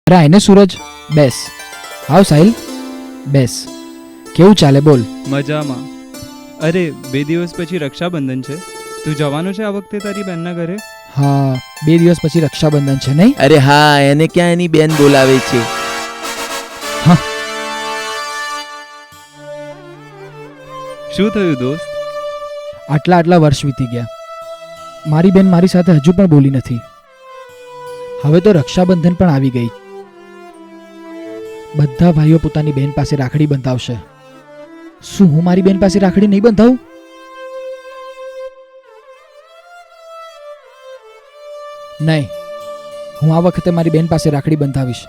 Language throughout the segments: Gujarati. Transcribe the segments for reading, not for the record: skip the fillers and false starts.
અરે આઈને સૂરજ, બેસ. આવ સાહિલ, બેસ. કેવું ચાલે બોલ? મજામાં. અરે 2 દિવસ પછી રક્ષાબંધન છે. તું જવાનું છે આ વખતે તારી બેનના ઘરે? હા, 2 દિવસ પછી રક્ષાબંધન છે નહીં? અરે હા, એને ક્યાં એની બેન બોલાવે છે. હા. શું થયું દોસ્ત? આટલા વર્ષ વીતી ગયા, મારી બેન મારી સાથે હજુ પણ બોલી નથી. હવે તો રક્ષાબંધન પણ આવી ગઈ. બધા ભાઈઓ પોતાની બેન પાસે રાખડી બંધાવશે. શું હું મારી બેન પાસે રાખડી નહીં બંધાવું? નહીં, હું આ વખતે મારી બેન પાસે રાખડી બંધાવીશ.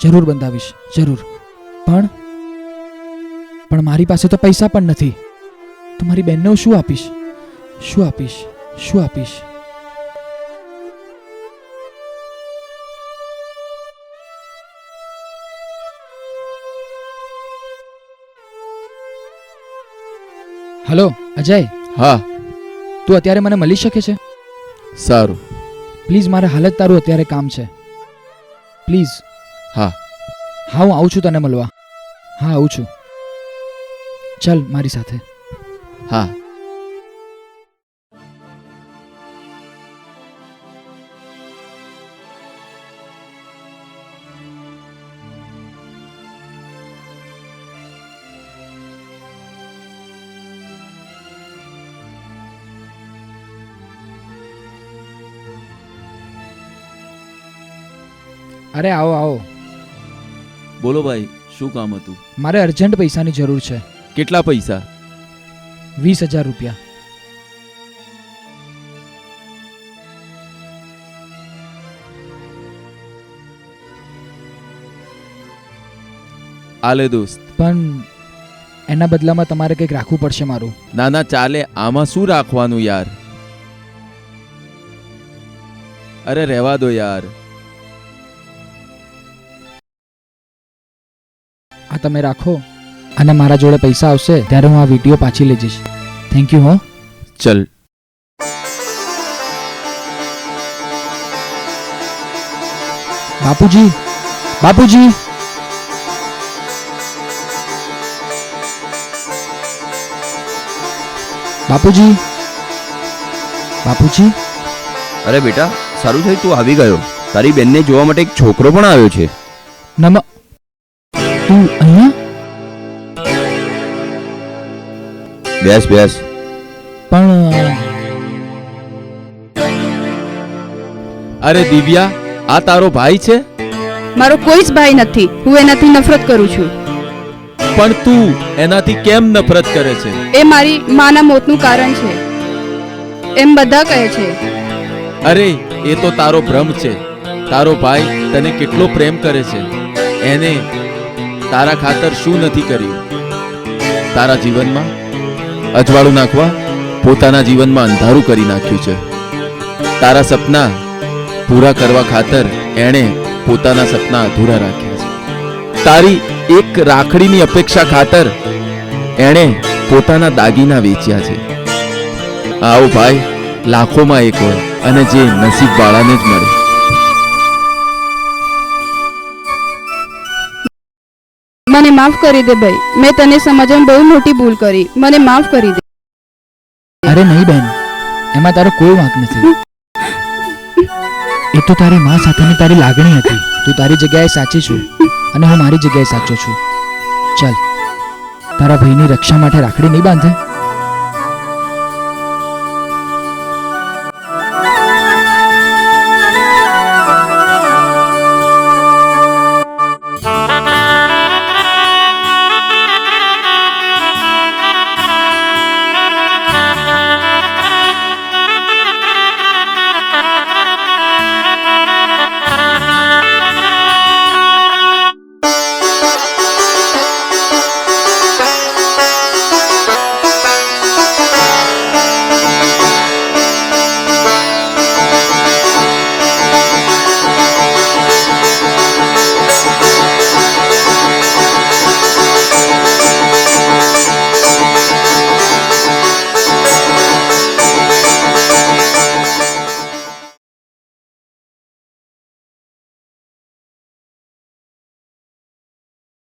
જરૂર બંધાવીશ, જરૂર. પણ મારી પાસે તો પૈસા પણ નથી. તો મારી બેનને હું શું આપીશ? શું આપીશ? શું આપીશ? હલો અજય, હા, તું અત્યારે મને મળી શકે છે? સારું. પ્લીઝ, મારે હાલત તારું અત્યારે કામ છે. પ્લીઝ. હા. હા, હું આવું છું તને મળવા. હા, આવું છું. ચાલ મારી સાથે. હા. અરે આવો આવો. બોલો ભાઈ, શું કામ હતું? મારે અર્જન્ટ પૈસાની જરૂર છે. કેટલા પૈસા? 20,000 રૂપિયા. આલે દોસ્ત. પણ એના બદલામાં તમારે કંઈક રાખવું પડશે મારું. ના ના, ચાલે. આમાં શું રાખવાનું યાર? અરે રહેવા દો યાર. આ તમે રાખો, અને મારા જોડે પૈસા આવશે ત્યારે હું આ વિડીયો પાછી લઈ જઈશ. Thank you. હો. ચલ. બાપુજી, બાપુજી. બાપુજી, બાપુજી. અરે બેટા, સારું થયું તું આવી ગયો. તારી બેનને જોવા માટે એક છોકરો પણ આવ્યો છે. તું અહીંયા? બેસ બેસ. પણ અરે દિવ્યા, આ તારો ભાઈ છે? મારો કોઈ જ ભાઈ નથી. હું એનાથી નફરત કરું છું. પણ તું એનાથી કેમ નફરત કરે છે? એ મારી માના મોતનું કારણ છે, એમ બધા કહે છે. અરે એ તો તારો ભ્રમ છે. તારો ભાઈ તને કેટલો પ્રેમ કરે છે. એને તારા ખાતર શું નથી કર્યું? તારા જીવનમાં અજવાળું નાખવા પોતાના જીવનમાં અંધારું કરી નાખ્યું છે. તારા સપના પૂરા કરવા ખાતર એણે પોતાના સપના અધૂરા રાખ્યા છે. તારી એક રાખડીની અપેક્ષા ખાતર એણે પોતાના દાગીના વેચ્યા છે. આવો ભાઈ લાખોમાં એક હોય, અને જે નસીબ વાળાને જ મળે. મને માફ કરી દે ભાઈ. મેં તને સમજવામાં બહુ મોટી ભૂલ કરી. મને માફ કરી દે. અરે નહીં બેન, એમાં તારો કોઈ વાંક નથી. એ તો તારી માં સાથેની તારી લાગણી હતી. તું તારી જગ્યાએ સાચી છું, અને હું મારી જગ્યાએ સાચો છું. ચાલ, તારા ભાઈની રક્ષા માટે રાખડી નહીં બાંધે?